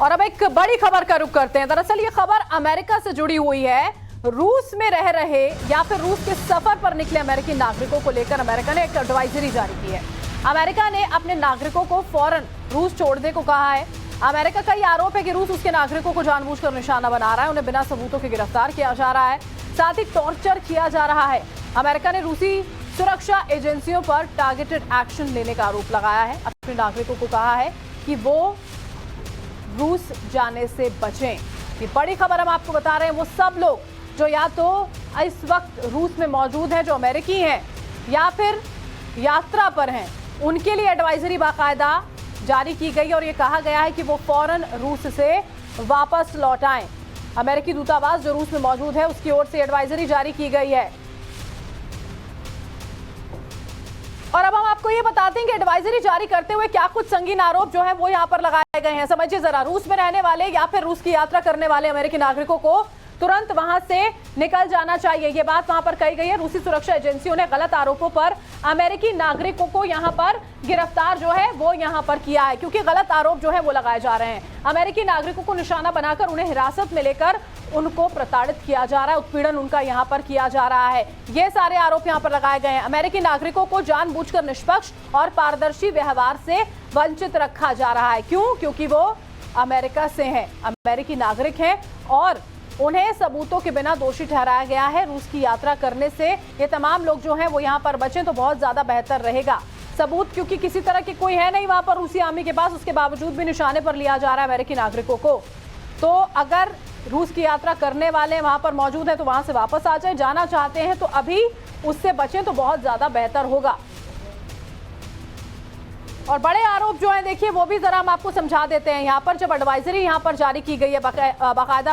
और अब एक बड़ी खबर का रुख करते हैं। दरअसल ये खबर अमेरिका से जुड़ी हुई है। रूस में रह रहे या फिर रूस के सफर पर निकले अमेरिकी नागरिकों को लेकर अमेरिका ने एक एडवाइजरी जारी की है। अमेरिका ने अपने नागरिकों को फौरन रूस छोड़ने को कहा है। अमेरिका का ये आरोप है कि रूस उसके नागरिकों को जानबूझकर निशाना बना रहा है, उन्हें बिना सबूतों के गिरफ्तार किया जा रहा है, साथ ही टॉर्चर किया जा रहा है। अमेरिका ने रूसी सुरक्षा एजेंसियों पर टारगेटेड एक्शन लेने का आरोप लगाया है। अपने नागरिकों को कहा है कि वो रूस जाने से बचें। ये बड़ी खबर हम आपको बता रहे हैं। वो सब लोग जो या तो इस वक्त रूस में मौजूद हैं, जो अमेरिकी हैं या फिर यात्रा पर हैं, उनके लिए एडवाइजरी बाकायदा जारी की गई और ये कहा गया है कि वो फौरन रूस से वापस लौट आएं। अमेरिकी दूतावास जो रूस में मौजूद है उसकी ओर से एडवाइजरी जारी की गई है। और अब हम आपको ये बताते हैं कि एडवाइजरी जारी करते हुए क्या कुछ संगीन आरोप जो है वो यहाँ पर लगाए गए हैं। समझिए जरा, रूस में रहने वाले या फिर रूस की यात्रा करने वाले अमेरिकी नागरिकों को तुरंत वहां से निकल जाना चाहिए, ये बात वहां पर कही गई है। रूसी सुरक्षा एजेंसियों ने गलत आरोपों पर अमेरिकी नागरिकों को यहां पर गिरफ्तार जो है वो यहां पर किया है, क्योंकि गलत आरोप जो है वो लगाए जा रहे हैं। अमेरिकी नागरिकों को निशाना बनाकर उन्हें हिरासत में लेकर उनको प्रताड़ित किया जा रहा है, उत्पीड़न उनका यहाँ पर किया जा रहा है। ये सारे आरोप यहाँ पर लगाए गए हैं। अमेरिकी नागरिकों को जानबूझकर निष्पक्ष और पारदर्शी व्यवहार से वंचित रखा जा रहा है। क्यों? क्योंकि वो अमेरिका से हैं, अमेरिकी नागरिक हैं और उन्हें सबूतों के बिना दोषी ठहराया गया है। रूस की यात्रा करने से ये तमाम लोग जो हैं वो यहाँ पर बचें तो बहुत ज्यादा बेहतर रहेगा। सबूत क्योंकि किसी तरह की कोई है नहीं वहां पर रूसी आर्मी के पास, उसके बावजूद भी निशाने पर लिया जा रहा है अमेरिकी नागरिकों को। तो अगर रूस की यात्रा करने वाले वहां पर मौजूद हैं तो वहां से वापस आ जाए, जाना चाहते हैं तो अभी उससे बचें तो बहुत ज्यादा बेहतर होगा। और बड़े आरोप जो हैं देखिए वो भी जरा हम आपको समझा देते हैं। यहाँ पर जब एडवाइजरी यहाँ पर जारी की गई है बाकायदा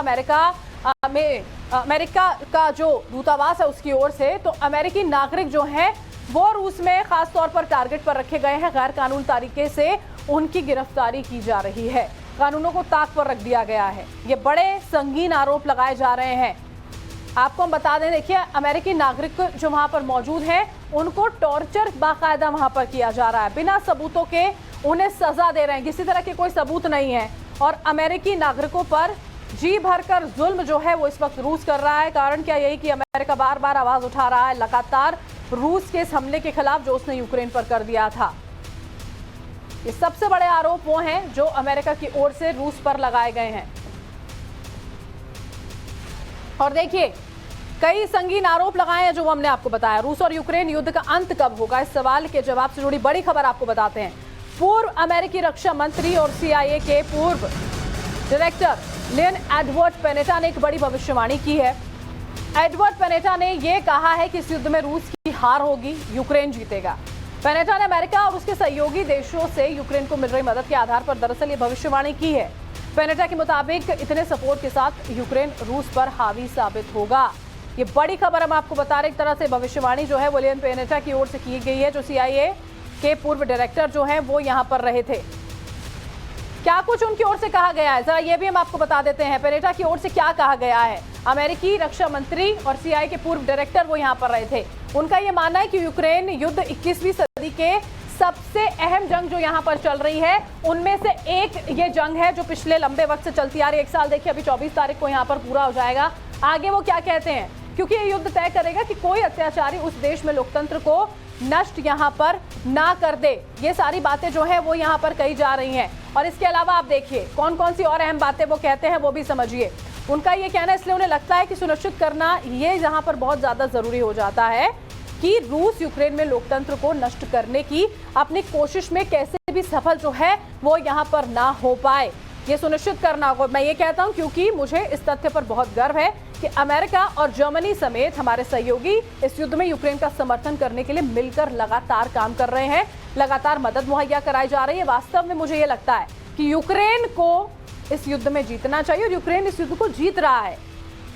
अमेरिका का जो दूतावास है उसकी ओर से, तो अमेरिकी नागरिक जो हैं वो रूस में खास तौर पर टारगेट पर रखे गए हैं। गैर कानूनी तरीके से उनकी गिरफ्तारी की जा रही है, कानूनों को ताक पर रख दिया गया है। ये बड़े संगीन आरोप लगाए जा रहे हैं। आपको हम बता दें, देखिए अमेरिकी नागरिक जो वहां पर मौजूद हैं उनको टॉर्चर बाकायदा वहां पर किया जा रहा है, बिना सबूतों के उन्हें सजा दे रहे हैं, किसी तरह के कोई सबूत नहीं है। और अमेरिकी नागरिकों पर जी भरकर जुल्म जो है वो इस वक्त रूस कर रहा है। कारण क्या? यही कि अमेरिका बार बार आवाज उठा रहा है लगातार रूस के इस हमले के खिलाफ जो उसने यूक्रेन पर कर दिया था। ये सबसे बड़े आरोप वो हैं जो अमेरिका की ओर से रूस पर लगाए गए हैं। और देखिए कई संगीन आरोप लगाए हैं जो हमने आपको बताया। रूस और यूक्रेन युद्ध का अंत कब होगा, इस सवाल के जवाब से जुड़ी बड़ी खबर आपको बताते हैं। पूर्व अमेरिकी रक्षा मंत्री और CIA के पूर्व डायरेक्टर लियन एडवर्ड पेनेटा ने एक बड़ी भविष्यवाणी की है। एडवर्ड पेनेटा ने यह कहा है कि इस युद्ध में रूस की हार होगी, यूक्रेन जीतेगा। पेनेटा ने अमेरिका और उसके सहयोगी देशों से यूक्रेन को मिल रही मदद के आधार पर दरअसल ये भविष्यवाणी की है। पेनेटा के मुताबिक इतने सपोर्ट के साथ यूक्रेन रूस पर हावी साबित होगा। ये बड़ी खबर हम आपको बता रहे। एक तरह से भविष्यवाणी जो है वो लियन पेनेटा की ओर से की गई है, जो CIA के पूर्व डायरेक्टर जो है वो यहाँ पर रहे थे। क्या कुछ उनकी ओर से कहा गया है जरा ये भी हम आपको बता देते हैं। पेनेटा की ओर से क्या कहा गया है। अमेरिकी रक्षा मंत्री और CIA के पूर्व डायरेक्टर वो यहाँ पर रहे थे। उनका ये मानना है कि यूक्रेन युद्ध 21वीं सदी के सबसे अहम जंग जो यहाँ पर चल रही है उनमें से एक ये जंग है जो पिछले लंबे वक्त से चलती आ रही है। 1 साल देखिए, अभी 24 तारीख को यहाँ पर पूरा हो जाएगा। आगे वो क्या कहते हैं, क्योंकि ये युद्ध तय करेगा कि कोई अत्याचारी उस देश में लोकतंत्र को नष्ट यहाँ पर ना कर दे। ये सारी बातें जो है वो यहाँ पर कही जा रही हैं। और इसके अलावा आप देखिए कौन कौन सी और अहम बातें वो कहते हैं वो भी समझिए। उनका ये कहना है, इसलिए उन्हें लगता है कि सुनिश्चित करना ये यहाँ पर बहुत ज्यादा जरूरी हो जाता है कि रूस यूक्रेन में लोकतंत्र को नष्ट करने की अपनी कोशिश में कैसे भी सफल जो है वो यहाँ पर ना हो पाए, ये सुनिश्चित करना होगा। मैं ये कहता हूँ क्योंकि मुझे इस तथ्य पर बहुत गर्व है कि अमेरिका और जर्मनी समेत हमारे सहयोगी इस युद्ध में यूक्रेन का समर्थन करने के लिए मिलकर लगातार काम कर रहे हैं, लगातार मदद मुहैया कराई जा रही है। वास्तव में मुझे ये लगता है कि यूक्रेन को इस युद्ध में जीतना चाहिए और यूक्रेन इस युद्ध को जीत रहा है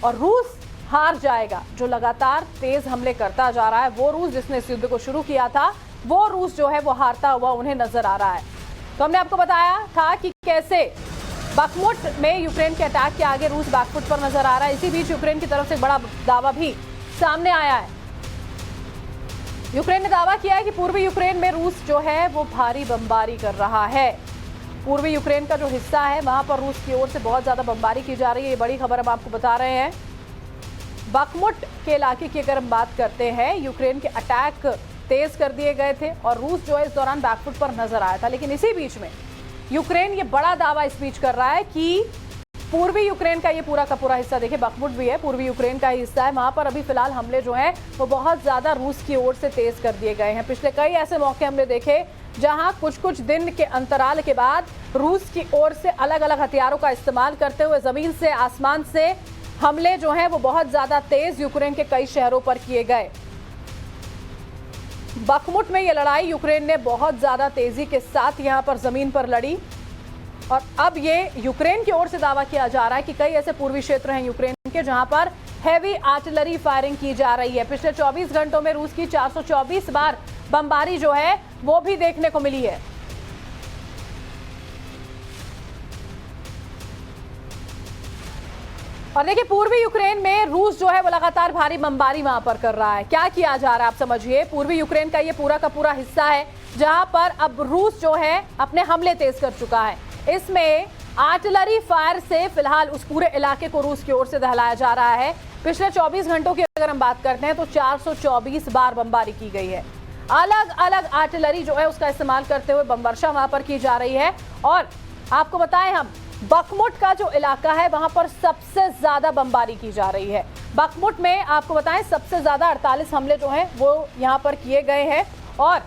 और रूस हार जाएगा। जो लगातार तेज हमले करता जा रहा है, वो रूस जिसने इस युद्ध को शुरू किया था, वो रूस जो है वो हारता हुआ उन्हें नजर आ रहा है। तो हमने आपको बताया था कि कैसे बखमुट में यूक्रेन के अटैक के आगे रूस बैकफुट पर नजर आ रहा है। इसी बीच यूक्रेन की तरफ से बड़ा दावा भी सामने आया है। यूक्रेन ने दावा किया है कि पूर्वी यूक्रेन में रूस जो है वो भारी बमबारी कर रहा है। पूर्वी यूक्रेन का जो हिस्सा है वहां पर रूस की ओर से बहुत ज्यादा बमबारी की जा रही है। ये बड़ी खबर हम आपको बता रहे हैं। बखमुट के इलाके की अगर हम बात करते हैं, यूक्रेन के अटैक तेज कर दिए गए थे और रूस जो है इस दौरान बैकफुट पर नजर आया था। लेकिन इसी बीच में यूक्रेन ये बड़ा दावा इस बीच कर रहा है कि पूर्वी यूक्रेन का ये पूरा का पूरा हिस्सा, देखिए बखमुट भी है, पूर्वी यूक्रेन का हिस्सा है, वहां पर अभी फिलहाल हमले जो हैं वो बहुत ज्यादा रूस की ओर से तेज कर दिए गए हैं। पिछले कई ऐसे मौके हमने देखे जहां कुछ कुछ दिन के अंतराल के बाद रूस की ओर से अलग अलग हथियारों का इस्तेमाल करते हुए जमीन से आसमान से हमले जो हैं वो बहुत ज्यादा तेज यूक्रेन के कई शहरों पर किए गए। बखमुट में ये लड़ाई यूक्रेन ने बहुत ज्यादा तेजी के साथ यहां पर जमीन पर लड़ी और अब ये यूक्रेन की ओर से दावा किया जा रहा है कि कई ऐसे पूर्वी क्षेत्र हैं यूक्रेन के जहां पर हैवी आर्टिलरी फायरिंग की जा रही है। पिछले 24 घंटों में रूस की 424 बार बमबारी जो है वो भी देखने को मिली है। और देखिए पूर्वी यूक्रेन में रूस जो है वो लगातार भारी बमबारी वहां पर कर रहा है। क्या किया जा रहा है आप समझिए। पूर्वी यूक्रेन का ये पूरा का पूरा हिस्सा है जहां पर अब रूस जो है अपने हमले तेज कर चुका है। इसमें आर्टिलरी फायर से फिलहाल उस पूरे इलाके को रूस की ओर से दहलाया जा रहा है। पिछले 24 घंटों की अगर हम बात करते हैं तो 424 बार बमबारी की गई है। अलग अलग आर्टिलरी जो है उसका इस्तेमाल करते हुए बम वर्षा वहां पर की जा रही है। और आपको बताएं हम, बखमुट का जो इलाका है वहां पर सबसे ज्यादा बमबारी की जा रही है। बखमुट में आपको बताएं सबसे ज्यादा 48 हमले जो हैं वो यहां पर किए गए हैं और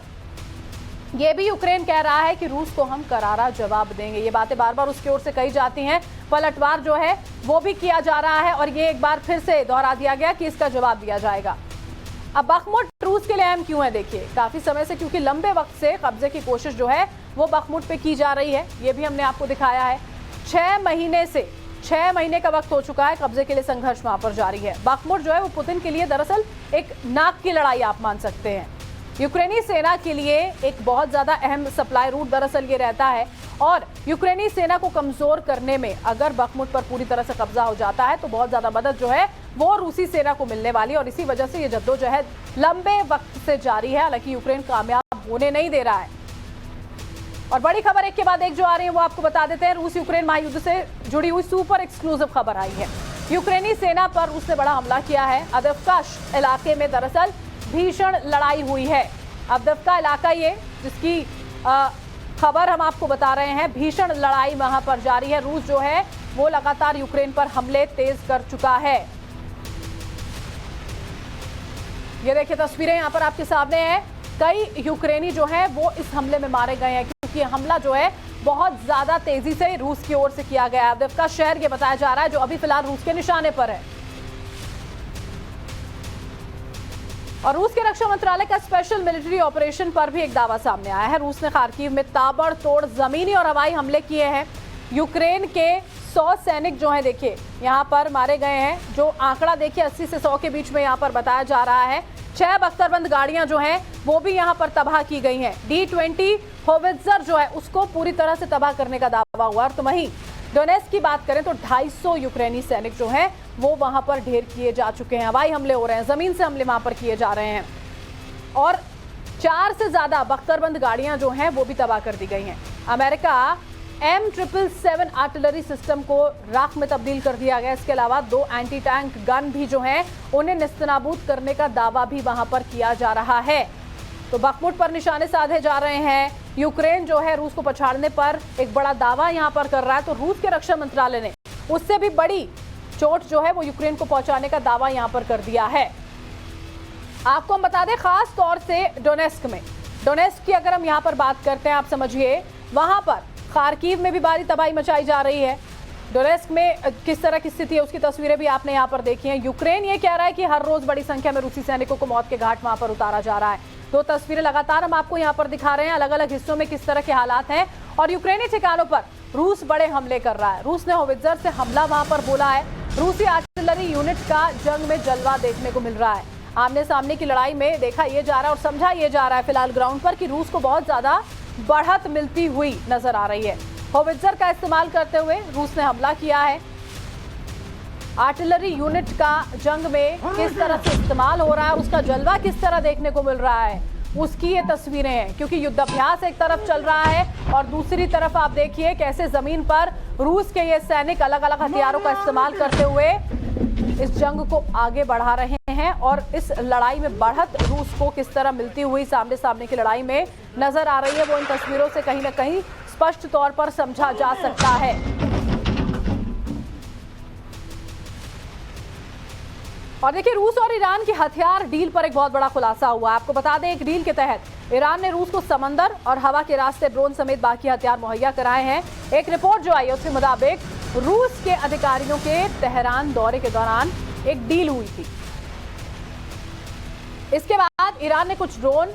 ये भी यूक्रेन कह रहा है कि रूस को हम करारा जवाब देंगे। ये बातें बार बार उसकी ओर से कही जाती हैं, पलटवार जो है वो भी किया जा रहा है और ये एक बार फिर से दोहरा दिया गया कि इसका जवाब दिया जाएगा। अब बखमुट रूस के लिए अहम क्यों है, देखिए काफी समय से, क्योंकि लंबे वक्त से कब्जे की कोशिश जो है वो बखमुट पे की जा रही है। ये भी हमने आपको दिखाया है। 6 महीने का वक्त हो चुका है कब्जे के लिए संघर्ष वहां पर जारी है। बखमुट जो है वो पुतिन के लिए दरअसल एक नाक की लड़ाई आप मान सकते हैं। यूक्रेनी सेना के लिए एक बहुत ज्यादा अहम सप्लाई रूट दरअसल ये रहता है और यूक्रेनी सेना को कमजोर करने में अगर बखमुट पर पूरी तरह से कब्जा हो जाता है तो बहुत ज्यादा मदद जो है वो रूसी सेना को मिलने वाली है और इसी वजह से ये जद्दोजहद लंबे वक्त से जारी है। हालांकि यूक्रेन कामयाब होने नहीं दे रहा है। और बड़ी खबर एक के बाद एक जो आ रही है वो आपको बता देते हैं। रूस यूक्रेन महायुद्ध से जुड़ी हुई सुपर एक्सक्लूसिव खबर आई है। यूक्रेनी सेना पर रूस ने बड़ा हमला किया है। अदफ्का इलाके में दरअसल भीषण लड़ाई हुई है। अदफ्का इलाका ये जिसकी खबर हम आपको बता रहे हैं, भीषण लड़ाई वहां पर जारी है। रूस जो है वो लगातार यूक्रेन पर हमले तेज कर चुका है। ये देखिए तस्वीरें यहां पर आपके सामने हैं। कई यूक्रेनी जो है वो इस हमले में मारे गए हैं क्योंकि हमला जो है बहुत ज्यादा तेजी से रूस की ओर से किया गया है। अदफ्का शहर ये बताया जा रहा है जो अभी फिलहाल रूस के निशाने पर है। और रूस के रक्षा मंत्रालय का स्पेशल मिलिट्री ऑपरेशन पर भी एक दावा सामने आया है। रूस ने खार्किव में ताबड़तोड़ जमीनी और हवाई हमले किए हैं। यूक्रेन के 100 सैनिक जो हैं देखिए यहाँ पर मारे गए हैं। जो आंकड़ा देखिए 80 से 100 के बीच में यहाँ पर बताया जा रहा है। 6 बख्तरबंद गाड़ियां जो हैं वो भी यहाँ पर तबाह की गई हैं। D-20 होवित्जर जो है उसको पूरी तरह से तबाह करने का दावा हुआ। और तो वहीं डोनेट्स्क की बात करें तो 250 यूक्रेनी सैनिक जो हैं वो वहां पर ढेर किए जा चुके हैं। हवाई हमले हो रहे हैं, जमीन से हमले वहां पर किए जा रहे हैं और 4 से ज्यादा बख्तरबंद गाड़ियां जो हैं वो भी तबाह कर दी गई हैं। अमेरिका M777 आर्टिलरी सिस्टम को राख में तब्दील कर दिया गया। इसके अलावा 2 एंटी टैंक गन भी जो हैं उन्हें नेस्तनाबूद करने का दावा भी वहां पर किया जा रहा है। तो बखमुट पर निशाने साधे जा रहे हैं। यूक्रेन जो है रूस को पछाड़ने पर एक बड़ा दावा यहां पर कर रहा है। तो रूस के रक्षा मंत्रालय ने उससे भी बड़ी चोट जो है वो यूक्रेन को पहुंचाने का दावा यहां पर कर दिया है। आपको हम बता दें खास तौर से डोनेट्स्क की अगर हम यहां पर बात करते हैं, आप समझिए वहां पर खार्किव में भी भारी तबाही मचाई जा रही है। डोनेट्स्क में किस तरह की स्थिति है उसकी तस्वीरें भी आपने यहां पर देखी हैं। यूक्रेन ये कह रहा है कि हर रोज बड़ी संख्या में रूसी सैनिकों को मौत के घाट वहां पर उतारा जा रहा है। 2 तस्वीरें लगातार हम आपको यहां पर दिखा रहे हैं, अलग अलग हिस्सों में किस तरह के हालात हैं और यूक्रेनी ठिकानों पर रूस बड़े हमले कर रहा है। रूस ने होवित्जर से हमला वहां पर बोला है। रूसी आर्टिलरी यूनिट का जंग में जलवा देखने को मिल रहा है। आमने सामने की लड़ाई में देखा यह जा रहा है और समझा यह जा रहा है फिलहाल ग्राउंड पर कि रूस को बहुत ज्यादा बढ़त मिलती हुई नजर आ रही है। होवित्जर का इस्तेमाल करते हुए रूस ने हमला किया है। आर्टिलरी यूनिट का जंग में किस तरह से इस्तेमाल हो रहा है, उसका जलवा किस तरह देखने को मिल रहा है, उसकी ये तस्वीरें हैं, क्योंकि युद्धाभ्यास एक तरफ चल रहा है और दूसरी तरफ आप देखिए कैसे जमीन पर रूस के ये सैनिक अलग अलग हथियारों का इस्तेमाल करते हुए इस जंग को आगे बढ़ा रहे हैं और इस लड़ाई में बढ़त रूस को किस तरह मिलती हुई सामने सामने की लड़ाई में नजर आ रही है, वो इन तस्वीरों से कहीं ना कहीं स्पष्ट तौर पर समझा जा सकता है। और देखिए, रूस और ईरान की हथियार डील पर एक बहुत बड़ा खुलासा हुआ। आपको बता दें, एक डील के तहत ईरान ने रूस को समंदर और हवा के रास्ते ड्रोन समेत बाकी हथियार मुहैया कराए हैं। एक रिपोर्ट जो आई है उसके मुताबिक रूस के अधिकारियों के तेहरान दौरे के दौरान एक डील हुई थी। इसके बाद ईरान ने कुछ ड्रोन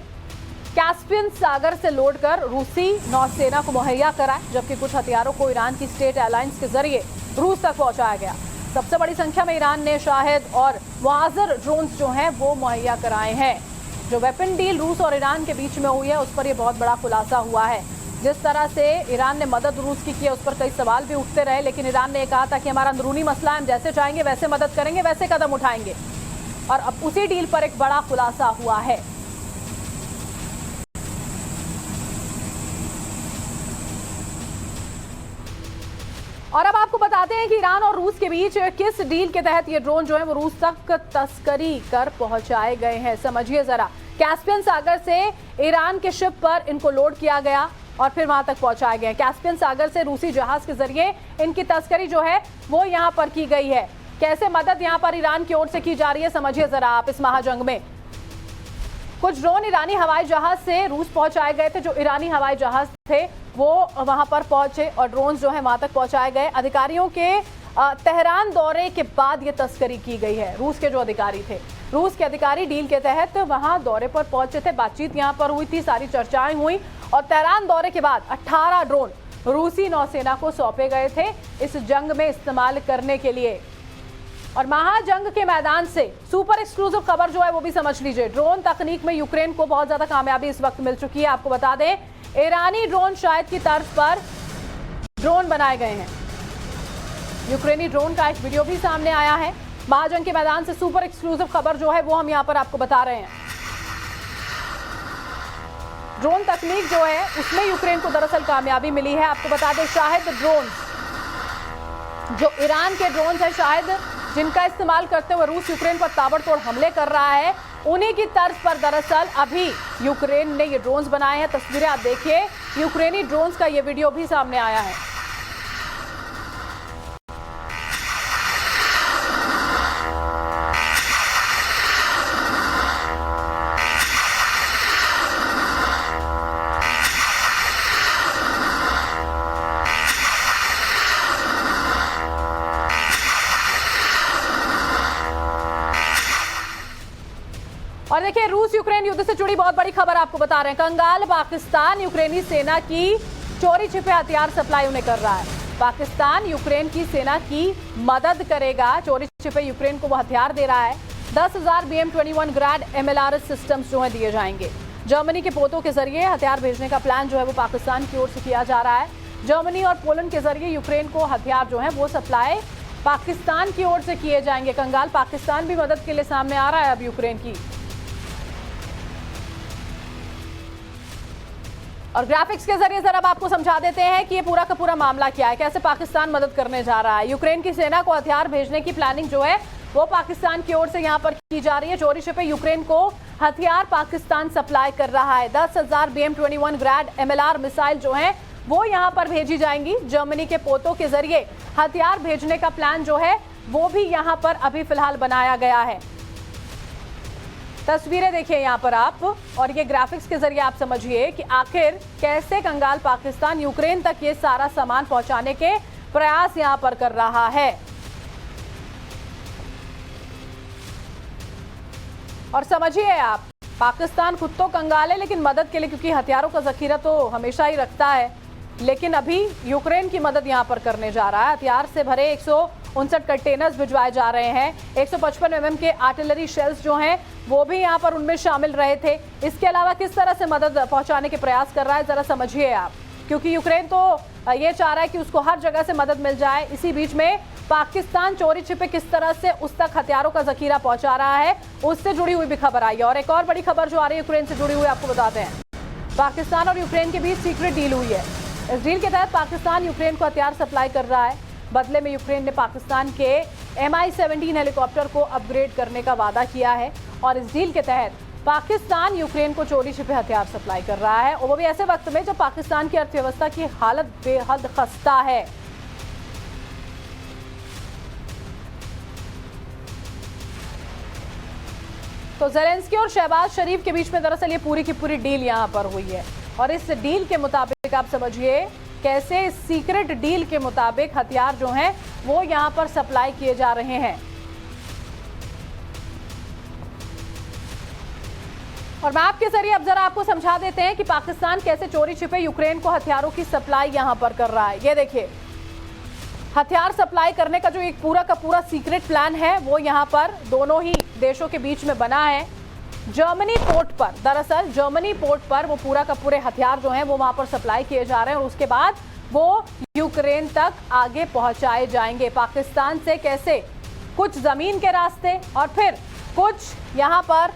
कैस्पियन सागर से लोड कर रूसी नौसेना को मुहैया कराए, जबकि कुछ हथियारों को ईरान की स्टेट एयरलाइंस के जरिए रूस तक पहुंचाया गया। सबसे बड़ी संख्या में ईरान ने शाहिद और मुआजर ड्रोन्स जो हैं वो मुहैया कराए हैं। जो वेपन डील रूस और ईरान के बीच में हुई है उस पर यह बहुत बड़ा खुलासा हुआ है। जिस तरह से ईरान ने मदद रूस की है उस पर कई सवाल भी उठते रहे, लेकिन ईरान ने कहा था कि हमारा अंदरूनी मसला है, हम जैसे चाहेंगे वैसे मदद करेंगे, वैसे कदम उठाएंगे। और अब उसी डील पर एक बड़ा खुलासा हुआ है। और अब आपको बताते हैं कि ईरान और रूस के बीच किस डील के तहत ये ड्रोन जो है वो रूस तक तस्करी कर पहुंचाए गए हैं। समझिए जरा, कैस्पियन सागर से ईरान के शिप पर इनको लोड किया गया और फिर वहां तक पहुंचाए गए। कैस्पियन सागर से रूसी जहाज के जरिए इनकी तस्करी जो है वो यहां पर की गई है। कैसे मदद यहां पर ईरान की ओर से की जा रही है, समझिए जरा आप इस महाजंग में। कुछ ड्रोन ईरानी हवाई जहाज से रूस पहुंचाए गए थे। जो ईरानी हवाई जहाज थे वो वहां पर पहुंचे और ड्रोन जो है वहां तक पहुंचाए गए। अधिकारियों के तेहरान दौरे के बाद ये तस्करी की गई है। रूस के जो अधिकारी थे, रूस के अधिकारी डील के तहत वहां दौरे पर पहुंचे थे, बातचीत यहां पर हुई थी, सारी चर्चाएं हुई और तेहरान दौरे के बाद 18 ड्रोन रूसी नौसेना को सौंपे गए थे इस जंग में इस्तेमाल करने के लिए। और महाजंग के मैदान से सुपर एक्सक्लूसिव खबर जो है वो भी समझ लीजिए। ड्रोन तकनीक में यूक्रेन को बहुत ज्यादा कामयाबी इस वक्त मिल चुकी है। आपको बता दें, ईरानी ड्रोन शायद की तर्ज पर ड्रोन बनाए गए हैं। यूक्रेनी ड्रोन का एक वीडियो भी सामने आया है। महाजंग के मैदान से सुपर एक्सक्लूसिव खबर जो है वो हम यहां पर आपको बता रहे हैं। ड्रोन तकनीक जो है उसमें यूक्रेन को दरअसल कामयाबी मिली है। आपको बता दें, शाहिद ड्रोन जो ईरान के ड्रोन है शाहिद, जिनका इस्तेमाल करते हुए रूस यूक्रेन पर ताबड़तोड़ हमले कर रहा है, उन्हीं की तर्ज पर दरअसल अभी यूक्रेन ने ये ड्रोन्स बनाए हैं। तस्वीरें आप देखिए, यूक्रेनी ड्रोन्स का ये वीडियो भी सामने आया है। और देखिए, रूस यूक्रेन युद्ध से जुड़ी बहुत बड़ी खबर आपको बता रहे हैं। कंगाल पाकिस्तान यूक्रेनी सेना की चोरी छिपे हथियार सप्लाई उन्हें कर रहा है। पाकिस्तान यूक्रेन की सेना की मदद करेगा, चोरी छिपे यूक्रेन को वो हथियार दे रहा है। 10,000 BM-21 ग्रैड MLRS सिस्टम्स जो है दिए जाएंगे। जर्मनी के पोतों के जरिए हथियार भेजने का प्लान जो है वो पाकिस्तान की ओर से किया जा रहा है। जर्मनी और पोलैंड के जरिए यूक्रेन को हथियार जो है वो सप्लाई पाकिस्तान की ओर से किए जाएंगे। कंगाल पाकिस्तान भी मदद के लिए सामने आ रहा है अब यूक्रेन की। और ग्राफिक्स के जरिए जरा आपको समझा देते हैं कि ये पूरा का पूरा मामला क्या है, कैसे पाकिस्तान मदद करने जा रहा है। यूक्रेन की सेना को हथियार भेजने की प्लानिंग जो है वो पाकिस्तान की ओर से यहां पर की जा रही है। चोरी छिपे यूक्रेन को हथियार पाकिस्तान सप्लाई कर रहा है। 10,000 BM-21 ग्रैड MLR मिसाइल जो है वो यहां पर भेजी जाएंगी। जर्मनी के पोतों के जरिए हथियार भेजने का प्लान जो है वो भी यहां पर अभी फिलहाल बनाया गया है। तस्वीरें देखिए यहाँ पर आप, और ये ग्राफिक्स के जरिए आप समझिए कि आखिर कैसे कंगाल पाकिस्तान यूक्रेन तक ये सारा सामान पहुंचाने के प्रयास यहाँ पर कर रहा है। और समझिए आप, पाकिस्तान खुद तो कंगाल है लेकिन मदद के लिए, क्योंकि हथियारों का जखीरा तो हमेशा ही रखता है, लेकिन अभी यूक्रेन की मदद यहाँ पर करने जा रहा है। हथियार से भरे 159 कंटेनर्स भिजवाए जा रहे हैं। 155 mm के आर्टिलरी शेल्स जो हैं वो भी यहाँ पर उनमें शामिल रहे थे। इसके अलावा किस तरह से मदद पहुंचाने के प्रयास कर रहा है जरा समझिए आप, क्योंकि यूक्रेन तो ये चाह रहा है कि उसको हर जगह से मदद मिल जाए। इसी बीच में पाकिस्तान चोरी छिपे किस तरह से उस तक हथियारों का जखीरा पहुंचा रहा है, उससे जुड़ी हुई भी खबर आई है। और एक और बड़ी खबर जो आ रही है यूक्रेन से जुड़ी हुई, आपको बताते हैं। पाकिस्तान और यूक्रेन के बीच सीक्रेट डील हुई है। इस डील के तहत पाकिस्तान यूक्रेन को हथियार सप्लाई कर रहा है। बदले में यूक्रेन ने पाकिस्तान के Mi-17 हेलीकॉप्टर को अपग्रेड करने का वादा किया है। और इस डील के तहत पाकिस्तान यूक्रेन को चोरी छिपे हथियार सप्लाई कर रहा है, और वो भी ऐसे वक्त में जब पाकिस्तान की अर्थव्यवस्था की हालत बेहद खस्ता है। तो ज़ेलेंस्की और शहबाज शरीफ के बीच में दरअसल ये पूरी की पूरी डील यहां पर हुई है। और इस डील के मुताबिक आप समझिए कैसे इस सीक्रेट डील के मुताबिक हथियार जो हैं वो यहां पर सप्लाई किए जा रहे हैं। और मैं आपके जरिए अब जरा आपको समझा देते हैं कि पाकिस्तान कैसे चोरी छिपे यूक्रेन को हथियारों की सप्लाई यहां पर कर रहा है। ये देखिए, हथियार सप्लाई करने का जो एक पूरा का पूरा सीक्रेट प्लान है वो यहां पर दोनों ही देशों के बीच में बना है। जर्मनी पोर्ट पर, दरअसल जर्मनी पोर्ट पर वो पूरा का पूरे हथियार जो हैं वो वहां पर सप्लाई किए जा रहे हैं, और उसके बाद वो यूक्रेन तक आगे पहुंचाए जाएंगे। पाकिस्तान से कैसे कुछ जमीन के रास्ते और फिर कुछ यहां पर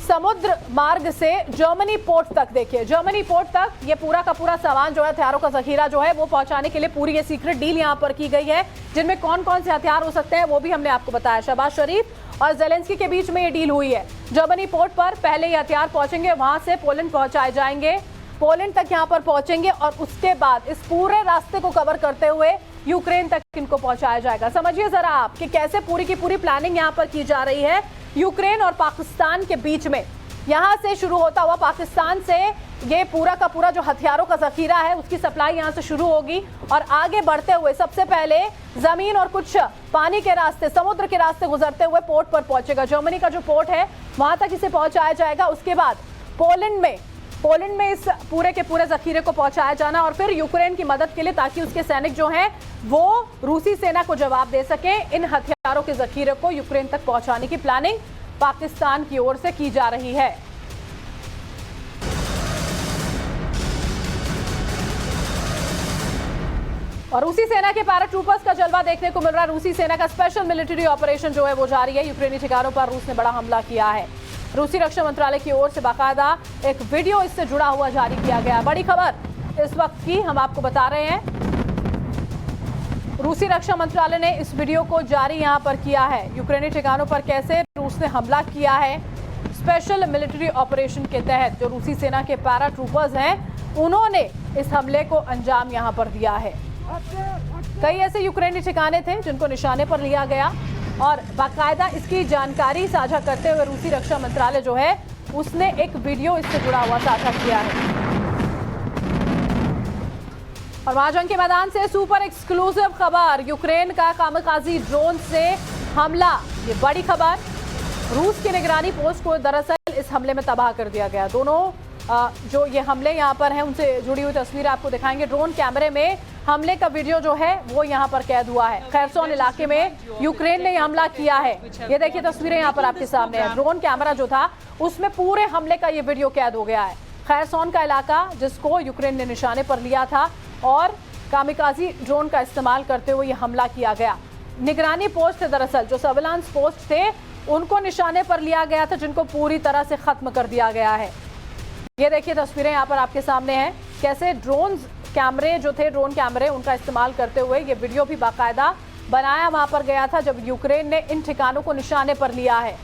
समुद्र मार्ग से जर्मनी पोर्ट तक। देखिए, जर्मनी पोर्ट तक ये पूरा का पूरा सामान जो है, हथियारों का जखीरा जो है वो पहुंचाने के लिए पूरी ये सीक्रेट डील यहां पर की गई है, जिनमें कौन कौन से हथियार हो सकते हैं वो भी हमने आपको बताया। शहबाज शरीफ और ज़ेलेंस्की के बीच में ये डील हुई है। जर्मनी पोर्ट पर पहले ये हथियार पहुंचेंगे, वहां से पोलैंड पहुंचाए जाएंगे, पोलैंड तक यहाँ पर पहुंचेंगे, और उसके बाद इस पूरे रास्ते को कवर करते हुए यूक्रेन तक इनको पहुंचाया जाएगा। समझिए जरा आप कि कैसे पूरी की पूरी प्लानिंग यहाँ पर की जा रही है यूक्रेन और पाकिस्तान के बीच में। यहां से शुरू होता हुआ पाकिस्तान से ये पूरा का पूरा जो हथियारों का जखीरा है उसकी सप्लाई यहां से शुरू होगी, और आगे बढ़ते हुए सबसे पहले जमीन और कुछ पानी के रास्ते, समुद्र के रास्ते गुजरते हुए पोर्ट पर पहुंचेगा। जर्मनी का जो पोर्ट है वहां तक इसे पहुंचाया जाएगा। उसके बाद पोलैंड में इस पूरे के पूरे जखीरे को पहुंचाया जाना, और फिर यूक्रेन की मदद के लिए, ताकि उसके सैनिक जो हैं वो रूसी सेना को जवाब दे सके। इन हथियारों के जखीरे को यूक्रेन तक पहुंचाने की प्लानिंग पाकिस्तान की ओर से की जा रही है। और रूसी सेना के पैराट्रूपर्स का जलवा देखने को मिल रहा है। रूसी सेना का स्पेशल मिलिट्री ऑपरेशन जो है वो जारी है। यूक्रेनी ठिकानों पर रूस ने बड़ा हमला किया है। रूसी रक्षा मंत्रालय की ओर से बाकायदा एक वीडियो इससे जुड़ा हुआ जारी किया गया। बड़ी खबर इस वक्त की हम आपको बता रहे हैं। रूसी रक्षा मंत्रालय ने इस वीडियो को जारी यहां पर किया है। यूक्रेनी ठिकानों पर कैसे रूस ने हमला किया है। स्पेशल मिलिट्री ऑपरेशन के तहत जो रूसी सेना के पैराट्रूपर्स हैं उन्होंने इस हमले को अंजाम यहां पर दिया है। कई ऐसे यूक्रेनी ठिकाने थे जिनको निशाने पर लिया गया, और बाकायदा इसकी जानकारी साझा करते हुए रूसी रक्षा मंत्रालय जो है उसने एक वीडियो इससे जुड़ा हुआ साझा किया है। और वहां जंग के मैदान से सुपर एक्सक्लूसिव खबर, यूक्रेन का कामकाजी ड्रोन से हमला। ये बड़ी खबर, रूस की निगरानी पोस्ट को दरअसल इस हमले में तबाह कर दिया गया। दोनों जो ये हमले यहाँ पर हैं उनसे जुड़ी हुई तस्वीर आपको दिखाएंगे। ड्रोन कैमरे में हमले का वीडियो जो है वो यहाँ पर कैद हुआ है। खैरसोन इलाके में यूक्रेन ने हमला किया है। ये देखिए तस्वीरें यहाँ पर आपके सामने है। ड्रोन कैमरा जो था उसमें पूरे हमले का ये वीडियो कैद हो गया है। खैरसोन का इलाका जिसको यूक्रेन ने निशाने पर लिया था, और कामिकाजी ड्रोन का इस्तेमाल करते हुए ये हमला किया गया। निगरानी पोस्ट थे, दरअसल जो सर्विलांस पोस्ट थे उनको निशाने पर लिया गया था, जिनको पूरी तरह से खत्म कर दिया गया है। ये देखिए तस्वीरें यहाँ पर आपके सामने हैं, कैसे ड्रोन कैमरे उनका इस्तेमाल करते हुए ये वीडियो भी बाकायदा बनाया वहां पर गया था जब यूक्रेन ने इन ठिकानों को निशाने पर लिया है।